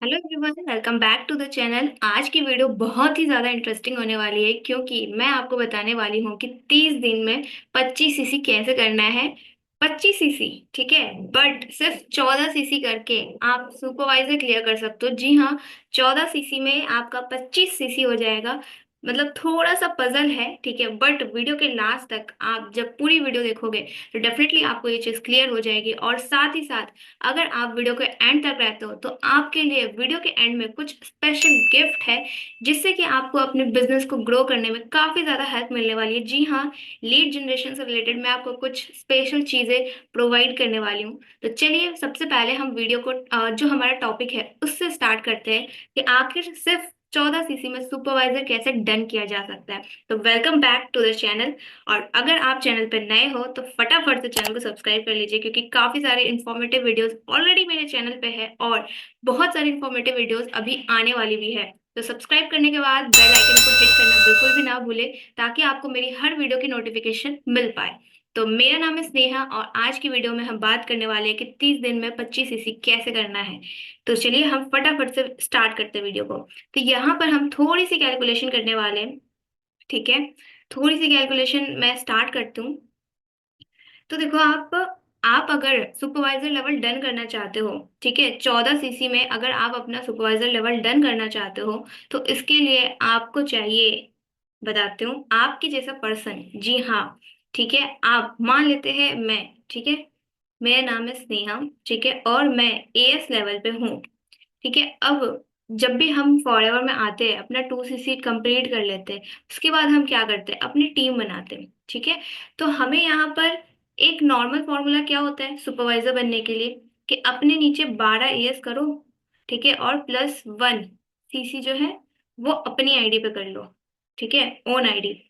Hello everyone, welcome back to the channel. आज की video बहुत ही ज़्यादा इंटरेस्टिंग होने वाली है क्योंकि मैं आपको बताने वाली हूँ कि 30 दिन में 25 सीसी कैसे करना है। 25 सीसी ठीक है, बट सिर्फ 14 सीसी करके आप सुपरवाइजर क्लियर कर सकते हो। जी हाँ, 14 सीसी में आपका 25 सीसी हो जाएगा। मतलब थोड़ा सा पजल है, ठीक है, बट वीडियो के लास्ट तक आप जब पूरी वीडियो देखोगे तो डेफिनेटली आपको ये चीज़ क्लियर हो जाएगी। और साथ ही साथ अगर आप वीडियो के एंड तक रहते हो तो आपके लिए वीडियो के एंड में कुछ स्पेशल गिफ्ट है जिससे कि आपको अपने बिजनेस को ग्रो करने में काफी ज्यादा हेल्प मिलने वाली है। जी हाँ, लीड जनरेशन से रिलेटेड मैं आपको कुछ स्पेशल चीजें प्रोवाइड करने वाली हूँ। तो चलिए सबसे पहले हम वीडियो को जो हमारा टॉपिक है उससे स्टार्ट करते हैं कि आखिर सिर्फ 14 सीसी में सुपरवाइजर कैसे डन किया जा सकता है। तो welcome back to the channel. और अगर आप चैनल पर नए हो तो फटाफट से चैनल को सब्सक्राइब कर लीजिए क्योंकि काफी सारे इंफॉर्मेटिव वीडियोस ऑलरेडी मेरे चैनल पे है और बहुत सारी इंफॉर्मेटिव वीडियोस अभी आने वाली भी है। तो सब्सक्राइब करने के बाद बेल आइकन को हिट करना बिल्कुल भी ना भूले ताकि आपको मेरी हर वीडियो की नोटिफिकेशन मिल पाए। तो मेरा नाम है स्नेहा और आज की वीडियो में हम बात करने वाले हैं कि 30 दिन में 25 सीसी कैसे करना है। तो चलिए हम फटाफट से स्टार्ट करते हैं वीडियो को। तो यहाँ पर हम थोड़ी सी कैलकुलेशन करने वाले हैं, ठीक है। थोड़ी सी कैलकुलेशन मैं स्टार्ट करती हूँ। तो देखो आप अगर सुपरवाइजर लेवल डन करना चाहते हो, ठीक है, 14 सीसी में अगर आप अपना सुपरवाइजर लेवल डन करना चाहते हो तो इसके लिए आपको चाहिए, बताती हूँ, आपके जैसा पर्सन। जी हाँ, ठीक है, आप मान लेते हैं मैं, ठीक है, मेरा नाम है स्नेहा, ठीक है, और मैं एएस लेवल पे हूँ। ठीक है, अब जब भी हम फॉरएवर में आते हैं अपना 2 सीसी कंप्लीट कर लेते हैं, उसके बाद हम क्या करते हैं, अपनी टीम बनाते हैं, ठीक है। तो हमें यहाँ पर एक नॉर्मल फॉर्मूला क्या होता है सुपरवाइजर बनने के लिए कि अपने नीचे 12 एएस करो, ठीक है, और +1 सीसी जो है वो अपनी आईडी पे कर लो, ठीक है, ओन आईडी।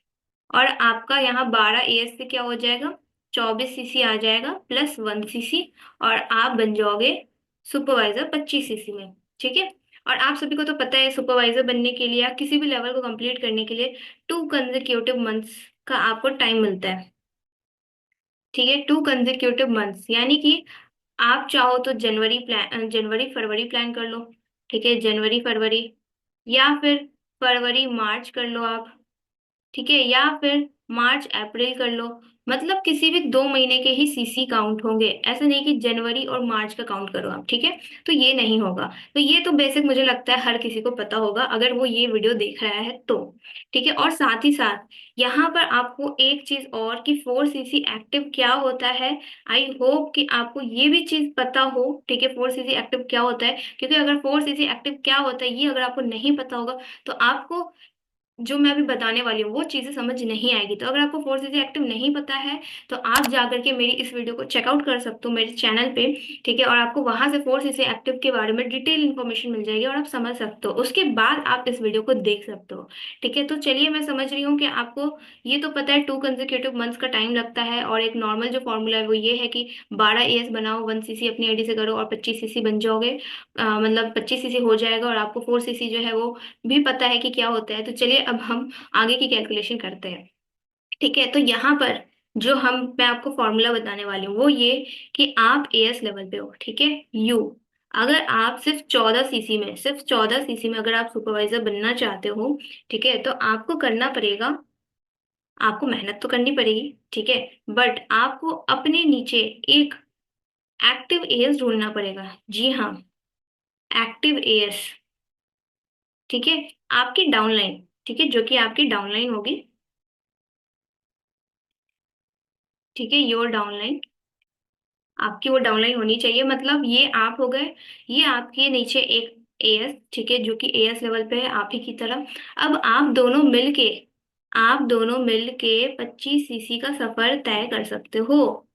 और आपका यहाँ 12 एएस से क्या हो जाएगा, 24 सीसी आ जाएगा +1 सीसी, और आप बन जाओगे सुपरवाइजर 25 सीसी में, ठीक है। और आप सभी को तो पता है सुपरवाइजर बनने के लिए या किसी भी लेवल को कंप्लीट करने के लिए 2 कंसेक्यूटिव मंथ्स का आपको टाइम मिलता है, ठीक है। 2 कंसेक्यूटिव मंथ्स यानी कि आप चाहो तो जनवरी फरवरी प्लान कर लो, ठीक है, जनवरी फरवरी, या फिर फरवरी मार्च कर लो आप, ठीक है, या फिर मार्च अप्रैल कर लो। मतलब किसी भी 2 महीने के ही सीसी काउंट होंगे, ऐसा नहीं कि जनवरी और मार्च का काउंट करो आप, ठीक है। तो ये नहीं होगा। तो ये तो बेसिक मुझे लगता है हर किसी को पता होगा अगर वो ये वीडियो देख रहा है तो, ठीक है। और साथ ही साथ यहाँ पर आपको एक चीज और कि 4 सीसी एक्टिव क्या होता है, आई होप कि आपको ये भी चीज पता हो, ठीक है, 4 सीसी एक्टिव क्या होता है। क्योंकि अगर 4 सीसी एक्टिव क्या होता है ये अगर आपको नहीं पता होगा तो आपको जो मैं अभी बताने वाली हूँ वो चीजें समझ नहीं आएगी। तो अगर आपको 4 सीसी एक्टिव नहीं पता है तो आप जाकर के मेरी इस वीडियो को चेकआउट कर सकते हो मेरे चैनल पे, ठीक है, और आपको वहां से 4 सीसी एक्टिव के बारे में डिटेल इन्फॉर्मेशन मिल जाएगी और आप समझ सकते हो, उसके बाद आप इस वीडियो को देख सकते हो, ठीक है। तो चलिए मैं समझ रही हूँ कि आपको ये तो पता है 2 कंसेक्यूटिव मंथ्स का टाइम लगता है और एक नॉर्मल जो फॉर्मूला है वो ये है कि 12 एएस बनाओ, 1 सीसी अपनी आईडी से करो और 25 सीसी बन जाओगे। मतलब 25 सीसी हो जाएगा और आपको 4 सीसी जो है वो भी पता है कि क्या होता है। तो चलिए अब हम आगे की कैलकुलेशन करते हैं, ठीक है। तो यहाँ पर जो हम मैं आपको फॉर्मूला बताने वाली हूँ वो ये कि आप एएस लेवल पे हो, ठीक है, यू, अगर आप सिर्फ 14 सीसी में अगर आप सुपरवाइजर बनना चाहते हो, ठीक है, तो आपको करना पड़ेगा, आपको मेहनत तो करनी पड़ेगी, ठीक है, बट आपको अपने नीचे एक एक्टिव एएस ढूंढना पड़ेगा। जी हाँ, एक्टिव एएस, ठीक है, आपकी डाउनलाइन, ठीक है, जो कि आपकी डाउनलाइन होगी, ठीक है, योर डाउनलाइन, आपकी वो डाउनलाइन होनी चाहिए। मतलब ये आप हो गए, ये आपके नीचे एक एएस, ठीक है, जो कि एएस लेवल पे है आप ही की तरह। अब आप दोनों मिल के 25 सीसी का सफर तय कर सकते हो,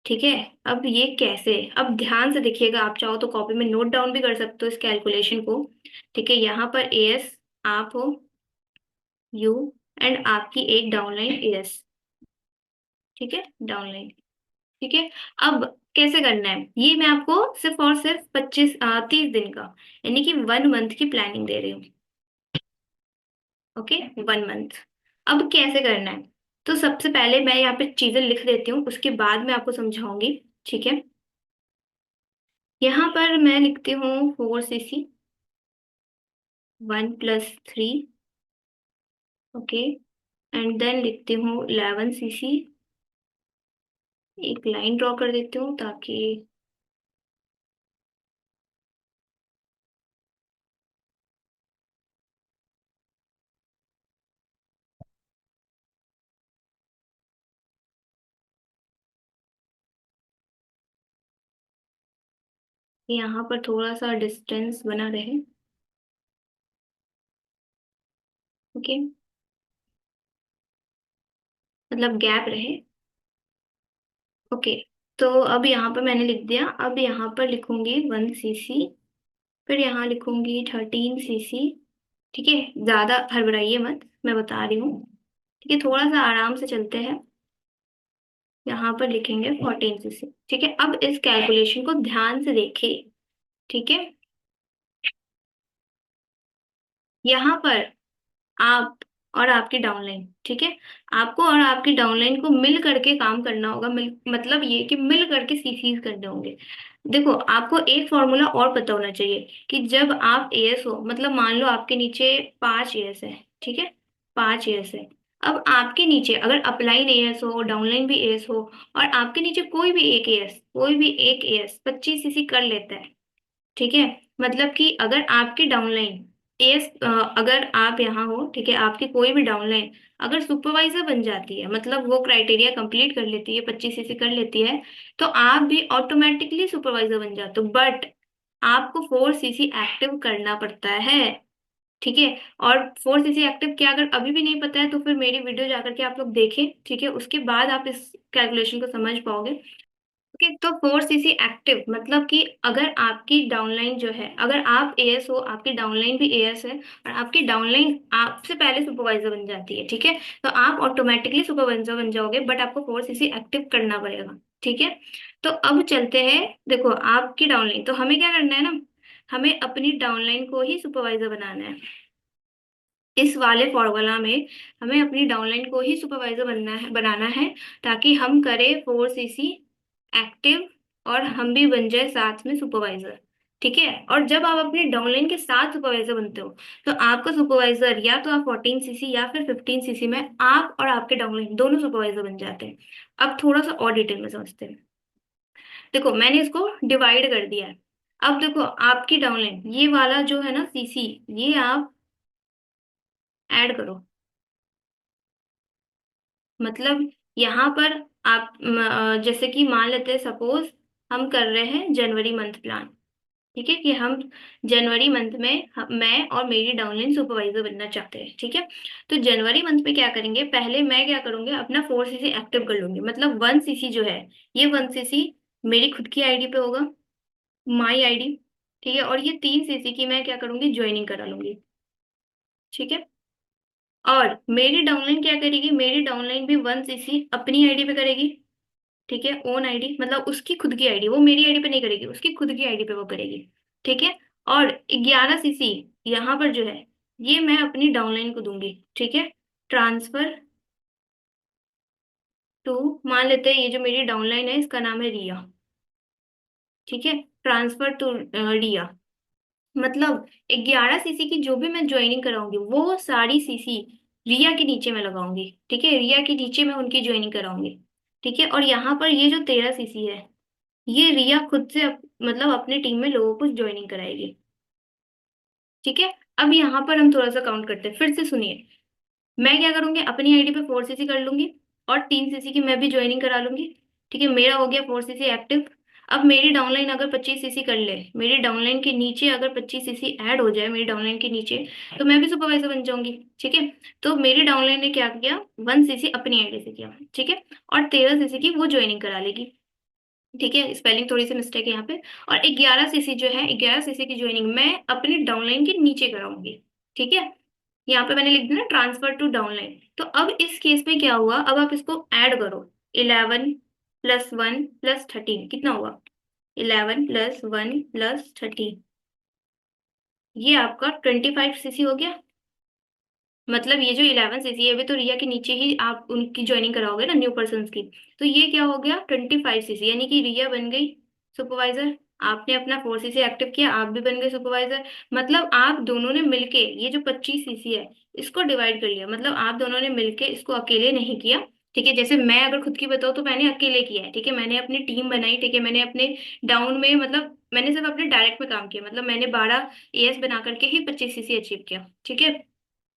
ठीक है। अब ये कैसे, अब ध्यान से देखिएगा, आप चाहो तो कॉपी में नोट डाउन भी कर सकते हो इस कैलकुलेशन को, ठीक है। यहाँ पर एएस आप हो, यू, एंड आपकी एक डाउनलाइन एएस, ठीक है, डाउनलाइन, ठीक है। अब कैसे करना है ये मैं आपको सिर्फ और सिर्फ 30 दिन का यानी कि 1 मंथ की प्लानिंग दे रही हूँ, ओके, 1 मंथ। अब कैसे करना है, तो सबसे पहले मैं यहाँ पे चीजें लिख देती हूँ उसके बाद मैं आपको समझाऊंगी, ठीक है। यहाँ पर मैं लिखती हूँ 4 सीसी, 1+3। ओके। एंड देन लिखती हूँ 11 cc। एक लाइन ड्रॉ कर देती हूँ ताकि यहाँ पर थोड़ा सा डिस्टेंस बना रहे। ओके। मतलब गैप रहे। ओके। तो अब यहाँ पर मैंने लिख दिया। अब यहाँ पर लिखूंगी 1 cc। फिर यहाँ लिखूंगी 13 cc। ठीक है, ज्यादा हड़बड़ाइए मत, मैं बता रही हूँ। ठीक है, थोड़ा सा आराम से चलते हैं। यहाँ पर लिखेंगे 14 cc। ठीक है, अब इस कैलकुलेशन को ध्यान से देखिए। ठीक है, यहाँ पर आप और आपकी डाउनलाइन, ठीक है, आपको और आपकी डाउनलाइन को मिल करके काम करना होगा। मतलब ये कि मिल करके सीसीज करने होंगे। देखो, आपको एक फॉर्मूला और पता होना चाहिए कि जब आप एएस हो, मतलब मान लो आपके नीचे 5 एएस है। ठीक है, 5 एएस है। अब आपके नीचे अगर अपलाइन एएस हो, डाउनलाइन भी एएस हो, और आपके नीचे कोई भी एक एएस 25 cc कर लेता है। ठीक है, मतलब कि अगर आपकी डाउनलाइन एस अगर आप यहाँ हो, ठीक है, आपकी कोई भी डाउनलाइन अगर सुपरवाइजर बन जाती है, मतलब वो क्राइटेरिया कंप्लीट कर लेती है, 25 cc कर लेती है, तो आप भी ऑटोमेटिकली सुपरवाइजर बन जाते हो। बट आपको 4 cc एक्टिव करना पड़ता है। ठीक है, और 4 cc एक्टिव क्या, अगर अभी भी नहीं पता है तो फिर मेरी वीडियो जाकर के आप लोग देखें। ठीक है, उसके बाद आप इस कैलकुलेशन को समझ पाओगे। ओके, तो 4 cc एक्टिव मतलब कि अगर आपकी डाउनलाइन जो है, अगर आप एएस हो, आपकी डाउनलाइन भी एएस है, और आपकी डाउनलाइन आपसे पहले सुपरवाइजर बन जाती है, ठीक है, तो आप ऑटोमेटिकली सुपरवाइजर बन जाओगे, बट आपको 4 cc एक्टिव करना पड़ेगा। ठीक है, तो अब चलते हैं। देखो, आपकी डाउनलाइन, तो हमें क्या करना है ना, हमें अपनी डाउनलाइन को ही सुपरवाइजर बनाना है। इस वाले फॉर्मूला में हमें अपनी डाउनलाइन को ही सुपरवाइजर बनाना है, ताकि हम करें 4 cc एक्टिव, और हम भी बन जाए साथ में सुपरवाइजर। ठीक है, और जब आप अपनी डाउनलाइन के साथ सुपरवाइजर बनते हो, तो आपका सुपरवाइजर या तो आप 14 cc या फिर 15 cc में आप और आपके डाउनलाइन दोनों सुपरवाइजर बन जाते हैं। अब थोड़ा सा और डिटेल में समझते हैं। देखो, मैंने इसको डिवाइड कर दिया है। अब देखो, आपकी डाउनलाइन ये वाला जो है ना सीसी, ये आप ऐड करो। मतलब यहाँ पर आप जैसे कि मान लेते हैं, सपोज हम कर रहे हैं जनवरी मंथ प्लान। ठीक है, कि हम जनवरी मंथ में मैं और मेरी डाउनलाइन सुपरवाइजर बनना चाहते हैं। ठीक है, तो जनवरी मंथ में क्या करेंगे, पहले मैं क्या करूंगी, अपना 4 cc एक्टिव कर लूंगी। मतलब 1 cc जो है, ये 1 cc मेरी खुद की आईडी पे होगा, माई आईडी। ठीक है, और ये 3 cc की मैं क्या करूंगी, ज्वाइनिंग करा लूंगी। ठीक है, और मेरी डाउनलाइन क्या करेगी, मेरी डाउनलाइन भी 1 cc अपनी आईडी पे करेगी। ठीक है, ओन आईडी, मतलब उसकी खुद की आईडी, वो मेरी आईडी पे नहीं करेगी, उसकी खुद की आईडी पे वो करेगी। ठीक है, और 11 cc यहाँ पर जो है, ये मैं अपनी डाउनलाइन को दूंगी। ठीक है, ट्रांसफर टू, मान लेते हैं ये जो मेरी डाउनलाइन है इसका नाम है रिया। ठीक है, ट्रांसफर टू रिया। मतलब 11 cc की जो भी मैं ज्वाइनिंग कराऊंगी, वो सारी सीसी रिया के नीचे मैं लगाऊंगी। ठीक है, रिया के नीचे मैं उनकी ज्वाइनिंग कराऊंगी। ठीक है, और यहाँ पर ये जो 13 cc है, ये रिया खुद से मतलब अपनी टीम में लोगों को ज्वाइनिंग कराएगी। ठीक है, अब यहाँ पर हम थोड़ा सा काउंट करते हैं, फिर से सुनिए। मैं क्या करूंगी, अपनी आईडी पे 4 cc कर लूंगी, और 3 cc की मैं भी ज्वाइनिंग करा लूंगी। ठीक है, मेरा हो गया 4 cc एक्टिव। अब मेरी डाउनलाइन अगर 25 cc कर ले, मेरी डाउनलाइन के नीचे अगर 25 cc ऐड हो जाए मेरी डाउनलाइन के नीचे, तो मैं भी सुपरवाइजर बन जाऊंगी। ठीक है, तो मेरी डाउनलाइन ने क्या किया, 1 cc अपनी आईडी से किया। ठीक है, और 13 cc की वो ज्वाइनिंग करा लेगी। ठीक है, स्पेलिंग थोड़ी सी मिस्टेक है यहाँ पे। और 11 cc जो है, 11 cc की ज्वाइनिंग मैं अपनी डाउनलाइन के नीचे कराऊंगी। ठीक है, यहाँ पे मैंने लिख दिया ना, ट्रांसफर टू डाउनलाइन। तो अब इस केस में क्या हुआ, अब आप इसको ऐड करो। 11 + 1 + 13 कितना हुआ, 11 + 1 + 13, ये आपका 25 cc हो गया। मतलब ये जो 11 cc है, अभी तो रिया के नीचे ही आप उनकी ज्वाइनिंग कराओगे ना, न्यू पर्सन की। तो ये क्या हो गया, 25 cc, यानी कि रिया बन गई सुपरवाइजर। आपने अपना 4 सीसी एक्टिव किया, आप भी बन गए सुपरवाइजर। मतलब आप दोनों ने मिलके ये जो 25 सीसी है इसको डिवाइड कर लिया, मतलब आप दोनों ने मिलके इसको अकेले नहीं किया। ठीक है, जैसे मैं अगर खुद की बताऊँ तो मैंने अकेले किया है। ठीक है, मैंने अपनी टीम बनाई। ठीक है, मैंने अपने डाउन में मतलब मैंने सिर्फ अपने डायरेक्ट में काम किया, मतलब मैंने 12 एएस बना करके ही 25 सीसी अचीव किया। ठीक है,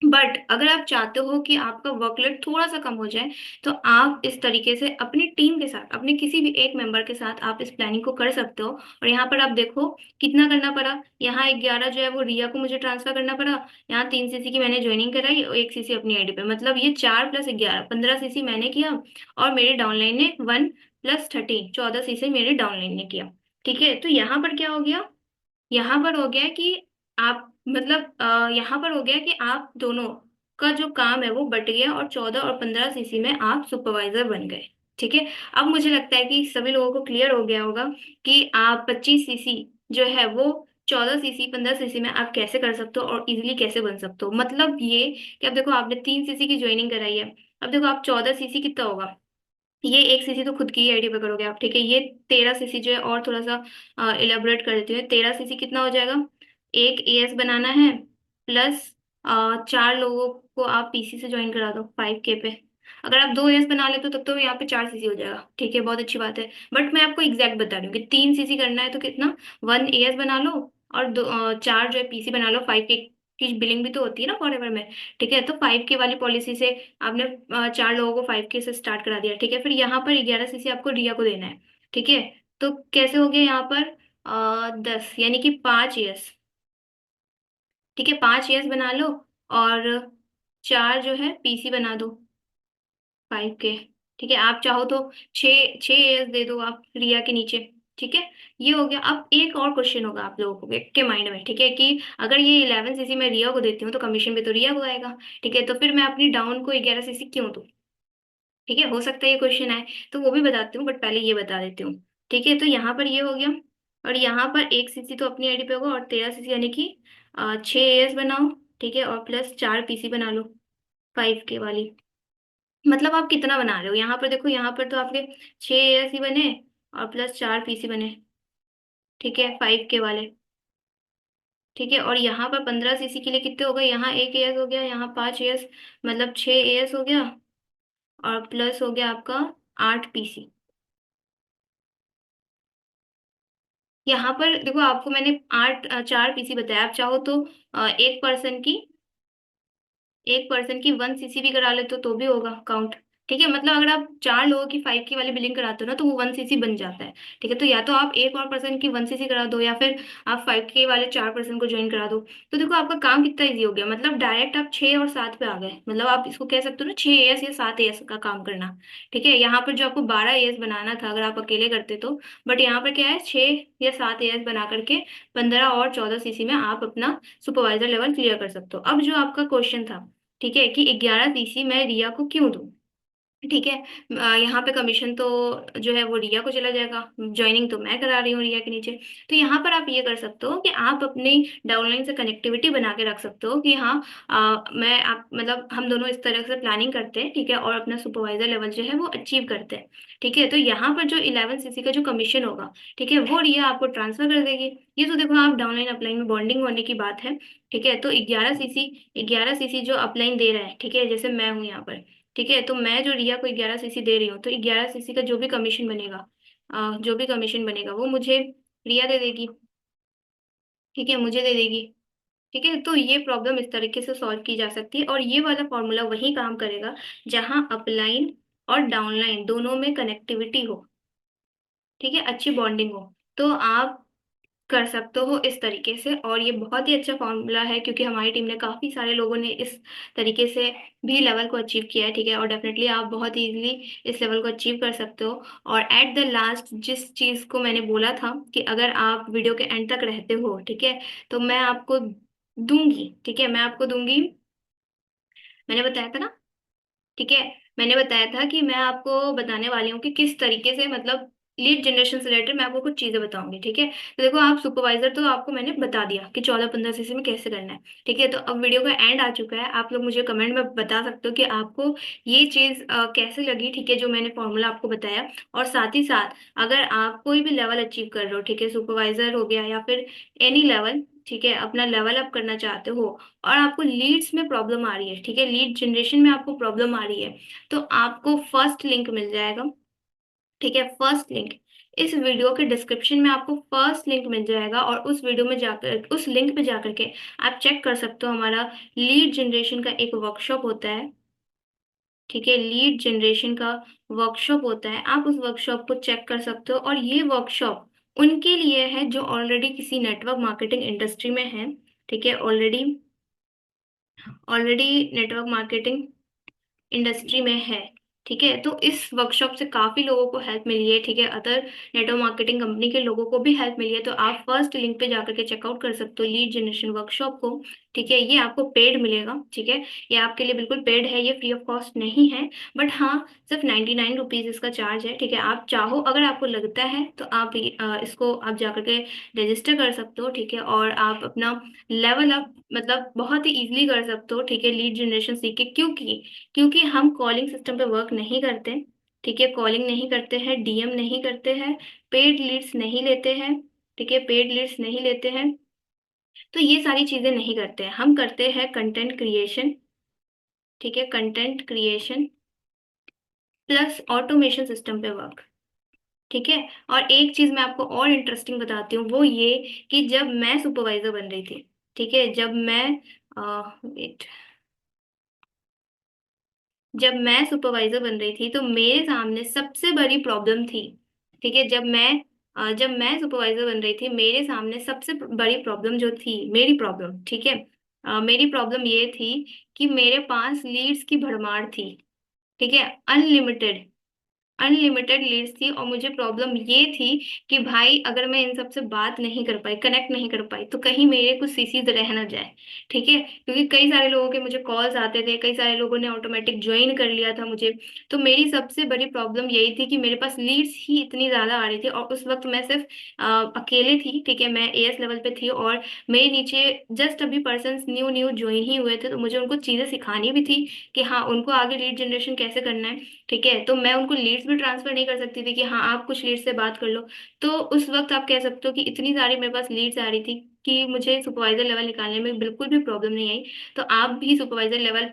बट अगर आप चाहते हो कि आपका वर्कलोड थोड़ा सा कम हो जाए, तो आप इस तरीके से अपनी टीम के साथ, अपने किसी भी एक मेंबर के साथ आप इस प्लानिंग को कर सकते हो। और यहाँ पर आप देखो कितना करना पड़ा। यहाँ 11 जो है वो रिया को मुझे ट्रांसफर करना पड़ा। यहाँ 3 सीसी की मैंने ज्वाइनिंग कराई और 1 सीसी अपनी आईडी पे, मतलब ये 4 + 11 15 सीसी मैंने किया। और मेरे डाउनलाइन ने 1 + 13 14 सीसी मेरे डाउनलाइन ने किया। ठीक है, तो यहाँ पर क्या हो गया, यहाँ पर हो गया कि आप मतलब यहाँ पर हो गया कि आप दोनों का जो काम है वो बट गया और 14 और 15 सीसी में आप सुपरवाइजर बन गए। ठीक है, अब मुझे लगता है कि सभी लोगों को क्लियर हो गया होगा कि आप 25 सीसी जो है वो 14 सीसी 15 सीसी में आप कैसे कर सकते हो और इजीली कैसे बन सकते हो। मतलब ये कि अब देखो आपने 3 सीसी की ज्वाइनिंग कराई है, अब देखो आप 14 सीसी कितना होगा, ये 1 सीसी तो खुद की ही आईडी पे करोगे आप। ठीक है, ये 13 सीसी जो है और थोड़ा सा इलेबोरेट कर देती हूँ। 13 सीसी कितना हो जाएगा, एक एएस बनाना है प्लस 4 लोगों को आप पीसी से ज्वाइन करा दो 5K पे। अगर आप 2 एएस बना लेते हो तब तो यहाँ पे 4 सीसी हो जाएगा। ठीक है, बहुत अच्छी बात है। बट मैं आपको एग्जैक्ट बता रही हूँ कि 3 सीसी करना है तो कितना, 1 एएस बना लो और 4 जो है पीसी बना लो। 5K की बिलिंग भी तो होती है ना फॉर एवर में। ठीक है, तो 5K वाली पॉलिसी से आपने 4 लोगों को 5K से स्टार्ट करा दिया। ठीक है, फिर यहाँ पर 11 सीसी आपको रिया को देना है। ठीक है, तो कैसे हो गया यहाँ पर 10 यानी कि 5 ईयर्स। ठीक है, 5 ईयर्स बना लो और 4 जो है पीसी बना दो 5K। ठीक है, आप चाहो तो 6 ईयर्स दे दो आप रिया के नीचे। ठीक है, ये हो गया। अब एक और क्वेश्चन होगा आप लोगों के माइंड में, ठीक है, कि अगर ये 11 सीसी मैं रिया को देती हूँ तो कमीशन भी तो रिया को आएगा। ठीक है, तो फिर मैं अपनी डाउन को 11 सीसी क्यों दूँ। ठीक है, हो सकता है ये क्वेश्चन आए, तो वो भी बताती हूँ, बट पहले ये बता देती हूँ। ठीक है, तो यहाँ पर ये हो गया और यहाँ पर 1 सीसी तो अपनी आईडी पे होगा और 13 सीसी यानी कि 6 एएस बनाओ। ठीक है, और प्लस 4 पीसी बना लो 5K वाली। मतलब आप कितना बना रहे हो यहाँ पर देखो, यहाँ पर तो आपके 6 एएस ही बने और प्लस 4 पीसी बने। ठीक है, 5K वाले। ठीक है, और यहाँ पर 15 सीसी के लिए कितने हो गए, यहाँ 1 एएस हो गया, यहाँ 5 एएस, मतलब 6 एएस हो गया और प्लस हो गया आपका 8 पीसी। यहाँ पर देखो आपको मैंने 4 पीसी बताया, आप चाहो तो एक पर्सन की 1 पर्सन की 1 सीसी भी करा ले तो भी होगा काउंट। ठीक है, मतलब अगर आप 4 लोगों की 5K वाली बिलिंग कराते हो ना तो वो 1 सीसी बन जाता है। ठीक है, तो या तो आप एक और पर्सन की 1 सीसी करा दो या फिर आप 5K वाले 4 पर्सन को ज्वाइन करा दो। तो देखो आपका काम कितना इजी हो गया, मतलब डायरेक्ट आप 6 और 7 पे आ गए। मतलब आप इसको कह सकते हो ना 6 एएस या 7 एएस का काम करना। ठीक है, यहाँ पर जो आपको 12 एएस बनाना था अगर आप अकेले करते तो, बट यहाँ पर क्या है 6 या 7 एएस बना करके 15 और 14 सीसी में आप अपना सुपरवाइजर लेवल क्लियर कर सकते हो। अब जो आपका क्वेश्चन था, ठीक है, कि 11 सीसी मैं रिया को क्यों दूं। ठीक है, यहाँ पे कमीशन तो जो है वो रिया को चला जाएगा, ज्वाइनिंग तो मैं करा रही हूँ रिया के नीचे। तो यहाँ पर आप ये कर सकते हो कि आप अपनी डाउनलाइन से कनेक्टिविटी बना के रख सकते हो कि हाँ मैं आप मतलब हम दोनों इस तरह से प्लानिंग करते हैं। ठीक है, और अपना सुपरवाइजर लेवल जो है वो अचीव करते हैं। ठीक है, तो यहाँ पर जो 11 सीसी का जो कमीशन होगा, ठीक है, वो रिया आपको ट्रांसफर कर देगी। ये तो देखो आप डाउनलाइन अपलाइन में बॉन्डिंग होने की बात है। ठीक है, तो 11 सीसी जो अपलाइन दे रहा है, ठीक है, जैसे मैं हूँ यहाँ पर। ठीक है, तो मैं जो रिया को 11 सीसी दे रही हूँ तो 11 सीसी का जो भी कमीशन बनेगा, जो भी कमीशन बनेगा वो मुझे रिया दे देगी। ठीक है, मुझे दे देगी। ठीक है, तो ये प्रॉब्लम इस तरीके से सॉल्व की जा सकती है और ये वाला फॉर्मूला वही काम करेगा जहां अपलाइन और डाउनलाइन दोनों में कनेक्टिविटी हो। ठीक है, अच्छी बॉन्डिंग हो, तो आप कर सकते हो इस तरीके से। और ये बहुत ही अच्छा फॉर्मूला है क्योंकि हमारी टीम ने काफी सारे लोगों ने इस तरीके से भी लेवल को अचीव किया है। ठीक है, और डेफिनेटली आप बहुत इजीली इस लेवल को अचीव कर सकते हो। और एट द लास्ट जिस चीज को मैंने बोला था कि अगर आप वीडियो के एंड तक रहते हो, ठीक है, तो मैं आपको दूंगी। ठीक है, मैं आपको दूंगी, मैंने बताया था ना। ठीक है, मैंने बताया था कि मैं आपको बताने वाली हूँ कि किस तरीके से मतलब लीड जनरेशन से रिलेटेड मैं आपको कुछ चीजें बताऊंगी, ठीक है। तो देखो, आप सुपरवाइजर तो आपको मैंने बता दिया कि 14-15 सीसी में कैसे करना है, ठीक है। तो अब वीडियो का एंड आ चुका है, आप लोग मुझे कमेंट में बता सकते हो कि आपको ये चीज कैसे लगी, ठीक है, जो मैंने फॉर्मूला आपको बताया। और साथ ही साथ अगर आप कोई भी लेवल अचीव कर रहे हो, ठीक है, सुपरवाइजर हो गया या फिर एनी लेवल, ठीक है, अपना लेवल अप करना चाहते हो और आपको लीड्स में प्रॉब्लम आ रही है, ठीक है, लीड जनरेशन में आपको प्रॉब्लम आ रही है, तो आपको फर्स्ट लिंक मिल जाएगा, ठीक है, फर्स्ट लिंक। इस वीडियो के डिस्क्रिप्शन में आपको फर्स्ट लिंक मिल जाएगा और उस वीडियो में जाकर, उस लिंक पे जाकर के आप चेक कर सकते हो, हमारा लीड जनरेशन का एक वर्कशॉप होता है, ठीक है, लीड जनरेशन का वर्कशॉप होता है, आप उस वर्कशॉप को चेक कर सकते हो। और ये वर्कशॉप उनके लिए है जो ऑलरेडी किसी नेटवर्क मार्केटिंग इंडस्ट्री में है, ठीक है, already already network marketing industry में है, ठीक है। तो इस वर्कशॉप से काफी लोगों को हेल्प मिली है, ठीक है, अदर नेटवर्क मार्केटिंग कंपनी के लोगों को भी हेल्प मिली है। तो आप फर्स्ट लिंक पे जाकर के चेकआउट कर सकते हो लीड जनरेशन वर्कशॉप को, ठीक है। ये आपको पेड मिलेगा, ठीक है, ये आपके लिए बिल्कुल पेड है, ये फ्री ऑफ कॉस्ट नहीं है। बट हाँ, सिर्फ 99 रुपीज इसका चार्ज है, ठीक है। आप चाहो, अगर आपको लगता है तो आप इसको आप जाकर के रजिस्टर कर सकते हो, ठीक है, और आप अपना लेवल अप मतलब बहुत ही इजीली कर सकते हो, ठीक है, लीड जनरेशन सीख के। क्योंकि हम कॉलिंग सिस्टम पे वर्क नहीं करते, ठीक है, कॉलिंग नहीं करते हैं, डीएम नहीं करते हैं, पेड लीड्स नहीं लेते हैं, ठीक है, पेड लीड्स नहीं लेते हैं। तो ये सारी चीजें नहीं करते हैं, हम करते हैं कंटेंट क्रिएशन, ठीक है, content creation plus automation system पे वर्क, ठीक है। और एक चीज मैं आपको और इंटरेस्टिंग बताती हूँ, वो ये कि जब मैं सुपरवाइजर बन रही थी, ठीक है, वेट जब मैं सुपरवाइजर बन रही थी तो मेरे सामने सबसे बड़ी प्रॉब्लम थी, ठीक है, जब मैं सुपरवाइजर बन रही थी मेरे सामने सबसे बड़ी प्रॉब्लम जो थी, मेरी प्रॉब्लम, ठीक है, मेरी प्रॉब्लम ये थी कि मेरे पास लीड्स की भरमार थी, ठीक है, अनलिमिटेड अनलिमिटेड लीड्स थी। और मुझे प्रॉब्लम ये थी कि भाई अगर मैं इन सबसे बात नहीं कर पाई, कनेक्ट नहीं कर पाई, तो कहीं मेरे कुछ सीसीज रह ना जाए, ठीक है, क्योंकि कई सारे लोगों के मुझे कॉल्स आते थे, कई सारे लोगों ने ऑटोमेटिक ज्वाइन कर लिया था मुझे। तो मेरी सबसे बड़ी प्रॉब्लम यही थी कि मेरे पास लीड्स ही इतनी ज्यादा आ रही थी और उस वक्त मैं सिर्फ अकेले थी, ठीक है, मैं एएस लेवल पे थी और मेरे नीचे जस्ट अभी पर्सन न्यू न्यू ज्वाइन ही हुए थे, तो मुझे उनको चीजें सिखानी भी थी कि हाँ, उनको आगे लीड जनरेशन कैसे करना है, ठीक है। तो मैं उनको लीड्स भी ट्रांसफर नहीं कर सकती थी कि हाँ आप कुछ लीड से बात कर लो। तो उस वक्त आप कह सकते हो कि इतनी सारी मेरे पास लीड्स आ रही थी कि मुझे सुपरवाइजर लेवल निकालने में बिल्कुल भी प्रॉब्लम नहीं आई। तो आप भी सुपरवाइजर लेवल,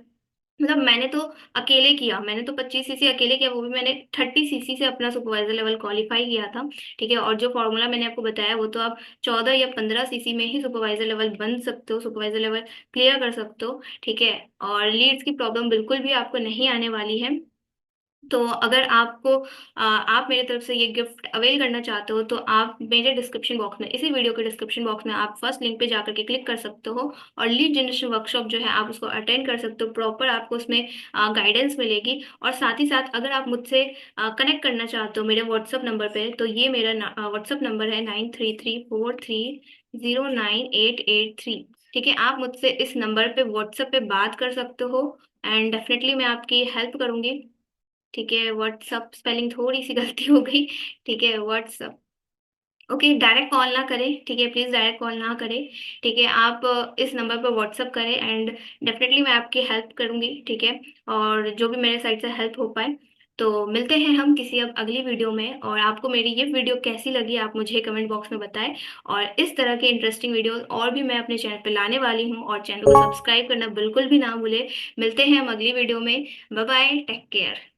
मतलब मैंने तो अकेले किया, मैंने तो 25 सीसी अकेले किया, वो भी मैंने 30 सीसी से अपना सुपरवाइजर लेवल क्वालिफाई किया था, ठीक है। और जो फॉर्मूला मैंने आपको बताया वो तो आप 14 या 15 सीसी में ही सुपरवाइजर लेवल बन सकते हो, सुपरवाइजर लेवल क्लियर कर सकते हो, ठीक है। और लीड्स की प्रॉब्लम बिल्कुल भी आपको नहीं आने वाली है। तो अगर आप मेरे तरफ से ये गिफ्ट अवेल करना चाहते हो तो आप मेरे डिस्क्रिप्शन बॉक्स में, इसी वीडियो के डिस्क्रिप्शन बॉक्स में आप फर्स्ट लिंक पे जाकर के क्लिक कर सकते हो और लीड जनरेशन वर्कशॉप जो है आप उसको अटेंड कर सकते हो, प्रॉपर आपको उसमें गाइडेंस मिलेगी। और साथ ही साथ अगर आप मुझसे कनेक्ट करना चाहते हो मेरे व्हाट्सअप नंबर पे, तो ये मेरा व्हाट्सअप नंबर है 9334309883, ठीक है। आप मुझसे इस नंबर पे व्हाट्सएप पे बात कर सकते हो एंड डेफिनेटली मैं आपकी हेल्प करूंगी, ठीक है। व्हाट्सअप स्पेलिंग थोड़ी सी गलती हो गई, ठीक है, व्हाट्सअप, ओके, डायरेक्ट कॉल ना करें, ठीक है, प्लीज डायरेक्ट कॉल ना करें, ठीक है। आप इस नंबर पर व्हाट्सअप करें एंड डेफिनेटली मैं आपकी हेल्प करूंगी, ठीक है। और जो भी मेरे साइड से हेल्प हो पाए। तो मिलते हैं हम किसी अब अगली वीडियो में, और आपको मेरी ये वीडियो कैसी लगी आप मुझे कमेंट बॉक्स में बताएं। और इस तरह के इंटरेस्टिंग वीडियोस और भी मैं अपने चैनल पे लाने वाली हूँ, और चैनल को सब्सक्राइब करना बिल्कुल भी ना भूले। मिलते हैं हम अगली वीडियो में, बाय बाय, टेक केयर।